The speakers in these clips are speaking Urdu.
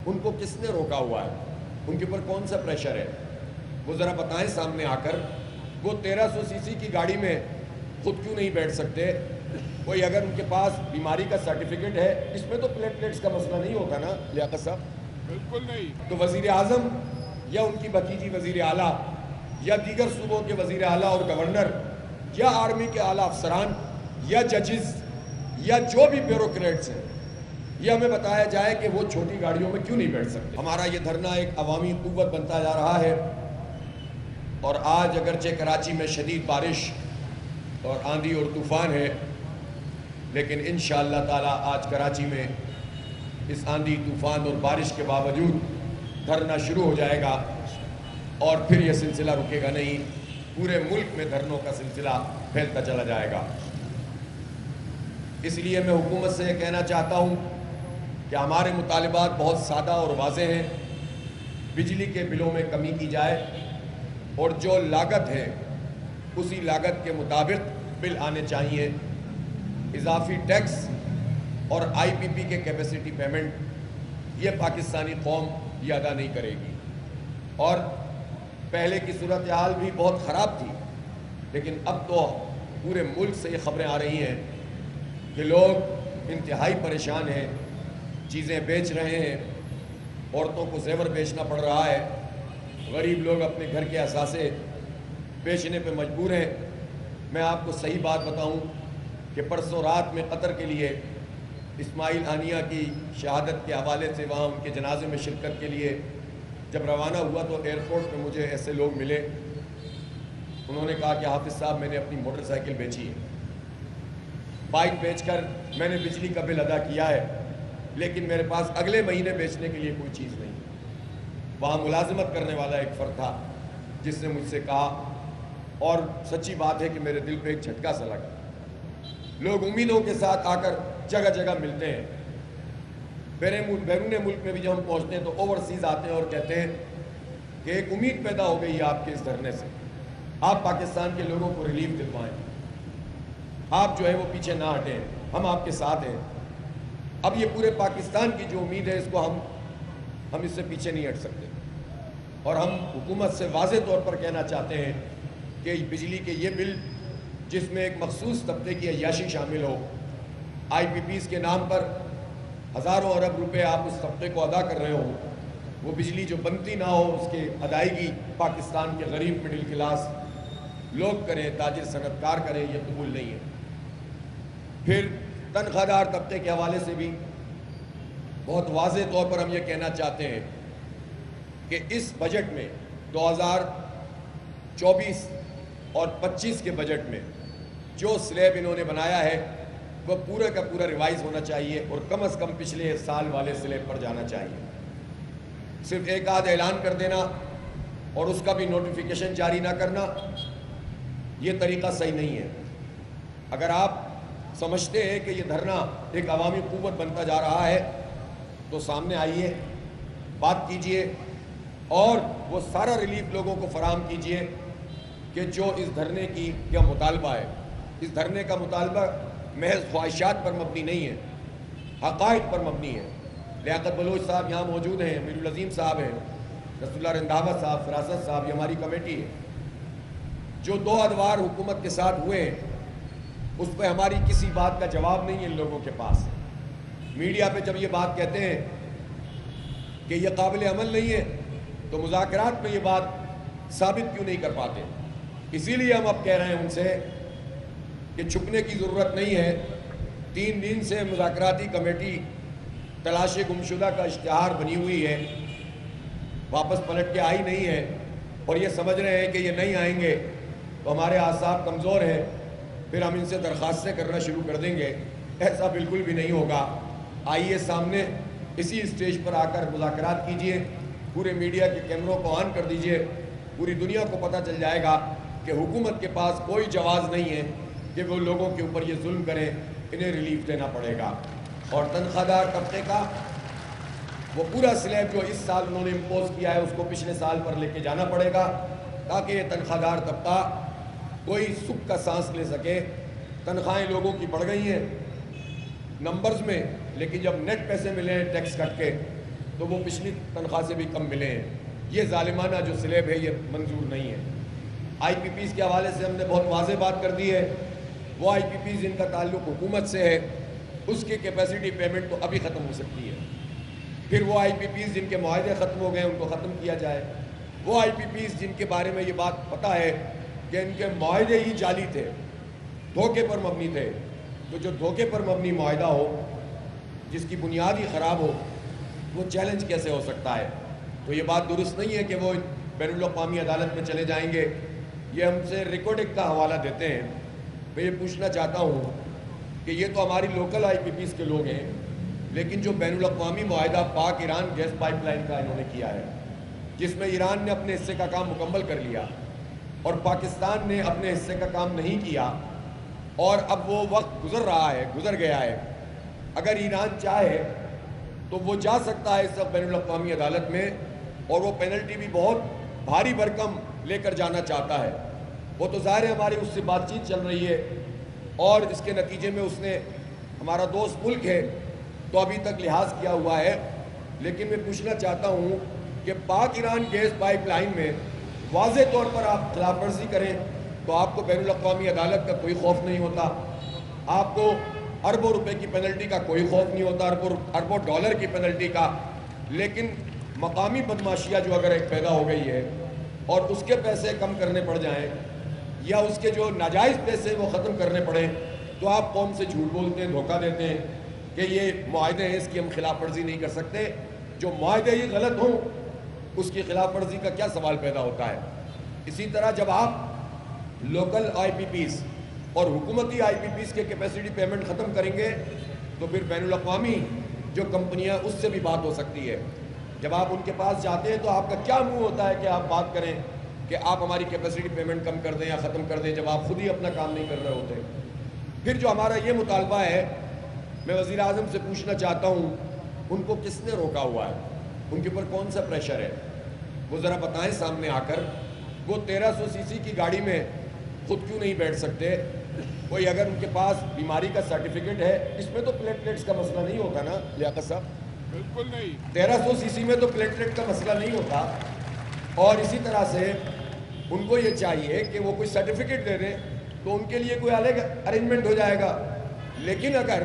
ان کو کس نے روکا ہوا ہے؟ ان کے اوپر کون سا پریشر ہے؟ وہ ذرا بتائیں سامنے آ کر. وہ 1300 سی سی کی گاڑی میں خود کیوں نہیں بیٹھ سکتے؟ کوئی اگر ان کے پاس بیماری کا سرٹیفکیٹ ہے، اس میں تو پلیٹلیٹس کا مسئلہ نہیں ہوتا نا لیاقت صاحب؟ بالکل نہیں. تو وزیر اعظم یا ان کی بھتیجی وزیر اعلیٰ یا دیگر صوبوں کے وزیر اعلیٰ اور گورنر یا آرمی کے اعلیٰ افسران یا ججز یا جو بھی بیوروکریٹس ہیں، یہ ہمیں بتایا جائے کہ وہ چھوٹی گاڑیوں میں کیوں نہیں بیٹھ سکتے. ہمارا یہ دھرنا ایک عوامی قوت بنتا جا رہا ہے، اور آج اگرچہ کراچی میں شدید بارش اور آندھی اور طوفان ہے، لیکن انشاءاللہ تعالیٰ آج کراچی میں اس آندھی طوفان اور بارش کے باوجود دھرنا شروع ہو جائے گا، اور پھر یہ سلسلہ رکے گا نہیں. پورے ملک میں دھرنوں کا سلسلہ پھیلتا چلا جائے گا. اس لیے میں حکومت سے یہ کہنا چاہتا ہوں کہ ہمارے مطالبات بہت سادہ اور واضح ہیں. بجلی کے بلوں میں کمی کی جائے، اور جو لاگت ہے اسی لاگت کے مطابق بل آنے چاہیے. اضافی ٹیکس اور آئی پی پی کے کیپیسٹی پیمنٹ یہ پاکستانی قوم یہ ادا نہیں کرے گی. اور پہلے کی صورتحال بھی بہت خراب تھی، لیکن اب تو پورے ملک سے یہ خبریں آ رہی ہیں کہ لوگ انتہائی پریشان ہیں، چیزیں بیچ رہے ہیں، عورتوں کو زیور بیچنا پڑ رہا ہے، غریب لوگ اپنے گھر کے اثاثے بیچنے پہ مجبور ہیں. میں آپ کو صحیح بات بتاؤں کہ پرسوں رات میں قطر کے لیے اسماعیل ہانیہ کی شہادت کے حوالے سے وہاں ان کے جنازے میں شرکت کے لیے جب روانہ ہوا تو ایئرپورٹ پہ مجھے ایسے لوگ ملے. انہوں نے کہا کہ حافظ صاحب میں نے اپنی موٹر سائیکل بیچی ہے، بائک بیچ کر میں نے بجلی کا بل ادا کیا ہے، لیکن میرے پاس اگلے مہینے بیچنے کے لیے کوئی چیز نہیں. وہاں ملازمت کرنے والا ایک فرد تھا جس نے مجھ سے کہا، اور سچی بات ہے کہ میرے دل پہ ایک جھٹکا سا لگا. لوگ امیدوں کے ساتھ آ کر جگہ جگہ ملتے ہیں. بیرون ملک میں بھی جب ہم پہنچتے ہیں تو اوورسیز آتے ہیں اور کہتے ہیں کہ ایک امید پیدا ہو گئی ہے آپ کے اس دھرنے سے، آپ پاکستان کے لوگوں کو ریلیف دلوائیں، آپ جو ہے وہ پیچھے نہ ہٹیں، ہم آپ کے ساتھ ہیں. اب یہ پورے پاکستان کی جو امید ہے اس کو ہم اس سے پیچھے نہیں ہٹ سکتے. اور ہم حکومت سے واضح طور پر کہنا چاہتے ہیں کہ بجلی کے یہ بل جس میں ایک مخصوص طبقے کی عیاشی شامل ہو، آئی پی پیز کے نام پر ہزاروں ارب روپے آپ اس طبقے کو ادا کر رہے ہو، وہ بجلی جو بنتی نہ ہو اس کی ادائیگی پاکستان کے غریب مڈل کلاس لوگ کریں، تاجر صنعت کار کریں، یہ قبول نہیں ہے. پھر تنخواہ دار طبقے کے حوالے سے بھی بہت واضح طور پر ہم یہ کہنا چاہتے ہیں کہ اس بجٹ میں 2024 اور 25 کے بجٹ میں جو سلیب انہوں نے بنایا ہے وہ پورا کا پورا ریوائز ہونا چاہیے، اور کم از کم پچھلے سال والے سلیب پر جانا چاہیے. صرف ایک آدھ اعلان کر دینا اور اس کا بھی نوٹیفیکیشن جاری نہ کرنا، یہ طریقہ صحیح نہیں ہے. اگر آپ سمجھتے ہیں کہ یہ دھرنا ایک عوامی قوت بنتا جا رہا ہے تو سامنے آئیے، بات کیجئے، اور وہ سارا ریلیف لوگوں کو فراہم کیجئے کہ جو اس دھرنے کی کیا مطالبہ ہے. اس دھرنے کا مطالبہ محض خواہشات پر مبنی نہیں ہے، حقائق پر مبنی ہے. لیاقت بلوچ صاحب یہاں موجود ہیں، امیر العظیم صاحب ہیں، رسول اللہ رنداوت صاحب، فراست صاحب، یہ ہماری کمیٹی ہے. جو 2 ادوار حکومت کے ساتھ ہوئے ہیں اس پہ ہماری کسی بات کا جواب نہیں ہے ان لوگوں کے پاس. میڈیا پہ جب یہ بات کہتے ہیں کہ یہ قابل عمل نہیں ہے تو مذاکرات میں یہ بات ثابت کیوں نہیں کر پاتے؟ اسی لیے ہم اب کہہ رہے ہیں ان سے کہ چھپنے کی ضرورت نہیں ہے. 3 دن سے مذاکراتی کمیٹی تلاش گمشدہ کا اشتہار بنی ہوئی ہے، واپس پلٹ کے آئی نہیں ہے، اور یہ سمجھ رہے ہیں کہ یہ نہیں آئیں گے تو ہمارے اعصاب کمزور ہیں، پھر ہم ان سے درخواستیں کرنا شروع کر دیں گے. ایسا بالکل بھی نہیں ہوگا. آئیے سامنے اسی اسٹیج پر آ کر مذاکرات کیجئے، پورے میڈیا کے کیمروں کو آن کر دیجئے، پوری دنیا کو پتہ چل جائے گا کہ حکومت کے پاس کوئی جواز نہیں ہے کہ وہ لوگوں کے اوپر یہ ظلم کریں. انہیں ریلیف دینا پڑے گا. اور تنخواہ دار طبقے کا وہ پورا سلیب جو اس سال انہوں نے امپوز کیا ہے اس کو پچھلے سال پر لے کے جانا پڑے گا، تاکہ یہ تنخواہ دار طبقہ کوئی سکھ کا سانس لے سکے. تنخواہیں لوگوں کی بڑھ گئی ہیں نمبرز میں، لیکن جب نیٹ پیسے ملے ہیں ٹیکس کٹ کے تو وہ پچھلی تنخواہ سے بھی کم ملے ہیں. یہ ظالمانہ جو سلیب ہے یہ منظور نہیں ہے. آئی پی پیز کے حوالے سے ہم نے بہت واضح بات کر دی ہے. وہ آئی پی پیز جن کا تعلق حکومت سے ہے اس کی کیپیسٹی پیمنٹ تو ابھی ختم ہو سکتی ہے. پھر وہ آئی پی پیز جن کے معاہدے ختم ہو گئے ان کو ختم کیا جائے. وہ آئی پی پیز جن کے بارے میں یہ بات پتہ ہے کہ ان کے معاہدے ہی جعلی تھے, دھوکے پر مبنی تھے, تو جو دھوکے پر مبنی معاہدہ ہو جس کی بنیاد ہی خراب ہو وہ چیلنج کیسے ہو سکتا ہے؟ تو یہ بات درست نہیں ہے کہ وہ بین الاقوامی عدالت میں چلے جائیں گے. یہ ہم سے ریکارڈنگ کا حوالہ دیتے ہیں. میں یہ پوچھنا چاہتا ہوں کہ یہ تو ہماری لوکل آئی پی پیز کے لوگ ہیں, لیکن جو بین الاقوامی معاہدہ پاک ایران گیس پائپ لائن کا انہوں نے کیا ہے, جس میں ایران نے اپنے حصے کا کام مکمل کر لیا اور پاکستان نے اپنے حصے کا کام نہیں کیا, اور اب وہ وقت گزر گیا ہے. اگر ایران چاہے تو وہ جا سکتا ہے اس وقت بین الاقوامی عدالت میں, اور وہ پینلٹی بھی بہت بھاری بھرکم لے کر جانا چاہتا ہے. وہ تو ظاہر ہے ہماری اس سے بات چیت چل رہی ہے, اور اس کے نتیجے میں اس نے, ہمارا دوست ملک ہے تو ابھی تک لحاظ کیا ہوا ہے. لیکن میں پوچھنا چاہتا ہوں کہ پاک ایران گیس پائپ لائن میں واضح طور پر آپ خلاف ورزی کریں تو آپ کو بین الاقوامی عدالت کا کوئی خوف نہیں ہوتا, آپ کو اربوں روپے کی پینلٹی کا کوئی خوف نہیں ہوتا, اربوں ڈالر کی پینلٹی کا. لیکن مقامی بدماشیاں جو اگر ایک پیدا ہو گئی ہے اور اس کے پیسے کم کرنے پڑ جائیں یا اس کے جو ناجائز پیسے وہ ختم کرنے پڑیں تو آپ قوم سے جھوٹ بولتے ہیں, دھوکہ دیتے ہیں کہ یہ معاہدے ہیں اس کی ہم خلاف ورزی نہیں کر سکتے. جو معاہدے ہی غلط ہوں اس کی خلاف ورزی کا کیا سوال پیدا ہوتا ہے؟ اسی طرح جب آپ لوکل آئی پی پیز اور حکومتی آئی پی پیز کے کیپیسٹی پیمنٹ ختم کریں گے تو پھر بین الاقوامی جو کمپنیاں اس سے بھی بات ہو سکتی ہے. جب آپ ان کے پاس جاتے ہیں تو آپ کا کیا منہ ہوتا ہے کہ آپ بات کریں کہ آپ ہماری کیپیسٹی پیمنٹ کم کر دیں یا ختم کر دیں, جب آپ خود ہی اپنا کام نہیں کر رہے ہوتے. پھر جو ہمارا یہ مطالبہ ہے, میں وزیر اعظم سے پوچھنا چاہتا ہوں ان کو کس نے روکا ہوا ہے, ان کے اوپر کون سا پریشر ہے, وہ ذرا بتائیں سامنے آ کر. وہ 1300 سی سی کی گاڑی میں خود کیوں نہیں بیٹھ سکتے؟ کوئی اگر ان کے پاس بیماری کا سرٹیفکیٹ ہے, اس میں تو پلیٹلیٹس کا مسئلہ نہیں ہوتا نا لیاقت صاحب؟ بالکل نہیں. 1300 سی سی میں تو پلیٹلیٹ کا مسئلہ نہیں ہوتا. اور اسی طرح سے ان کو یہ چاہیے کہ وہ کوئی سرٹیفکیٹ دے دیں تو ان کے لیے کوئی الگ ارینجمنٹ ہو جائے گا. لیکن اگر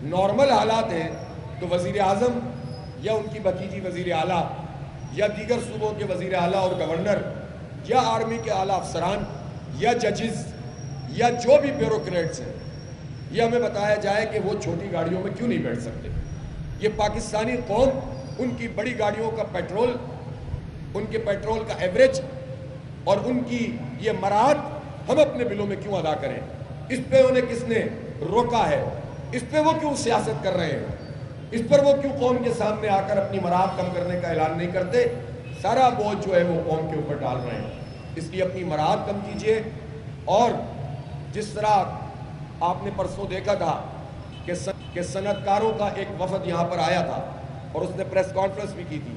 نارمل حالات ہیں تو وزیر اعظم یا ان کی بھتیجی وزیر اعلیٰ یا دیگر صوبوں کے وزیر اعلیٰ اور گورنر یا آرمی کے اعلیٰ افسران یا ججز یا جو بھی بیوروکریٹس ہیں, یہ ہمیں بتایا جائے کہ وہ چھوٹی گاڑیوں میں کیوں نہیں بیٹھ سکتے. یہ پاکستانی قوم ان کی بڑی گاڑیوں کا پیٹرول, ان کے پیٹرول کا ایوریج اور ان کی یہ مراحت ہم اپنے بلوں میں کیوں ادا کریں؟ اس پہ انہیں کس نے روکا ہے؟ اس پہ وہ کیوں سیاست کر رہے ہیں؟ اس پر وہ کیوں قوم کے سامنے آ کر اپنی مراحت کم کرنے کا اعلان نہیں کرتے؟ سارا بوجھ جو ہے وہ قوم کے اوپر ڈال رہے ہیں. اس لیے اپنی مراحت کم کیجئے. اور جس طرح آپ نے پرسوں دیکھا تھا کہ صنعت کاروں کا ایک وفد یہاں پر آیا تھا اور اس نے پریس کانفرنس بھی کی تھی,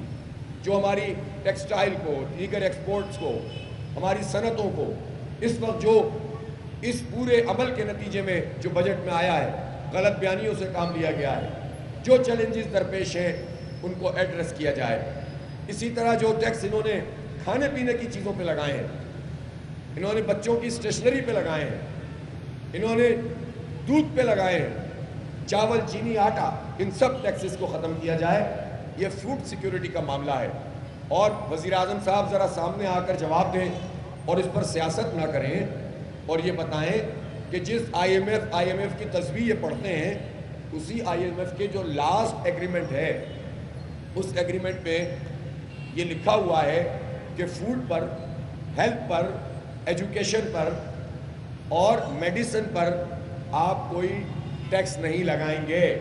جو ہماری ٹیکسٹائل کو, دیگر ایکسپورٹس کو, ہماری صنعتوں کو اس وقت جو اس پورے عمل کے نتیجے میں جو بجٹ میں آیا ہے, غلط بیانیوں سے کام لیا گیا ہے, جو چیلنجز درپیش ہیں ان کو ایڈریس کیا جائے. اسی طرح جو ٹیکس انہوں نے کھانے پینے کی چیزوں پہ لگائے ہیں, انہوں نے بچوں کی اسٹیشنری پہ لگائے ہیں, انہوں نے دودھ پہ لگائے ہیں, چاول, چینی, آٹا, ان سب ٹیکسز کو ختم کیا جائے. یہ فوڈ سیکیورٹی کا معاملہ ہے. اور وزیر اعظم صاحب ذرا سامنے آ کر جواب دیں اور اس پر سیاست نہ کریں, اور یہ بتائیں کہ جس آئی ایم ایف کی تصویر یہ پڑھتے ہیں, اسی آئی ایم ایف کے جو لاسٹ ایگریمنٹ ہے اس ایگریمنٹ پہ یہ لکھا ہوا ہے کہ فوڈ پر, ہیلتھ پر, ایجوکیشن پر اور میڈیسن پر آپ کوئی ٹیکس نہیں لگائیں گے.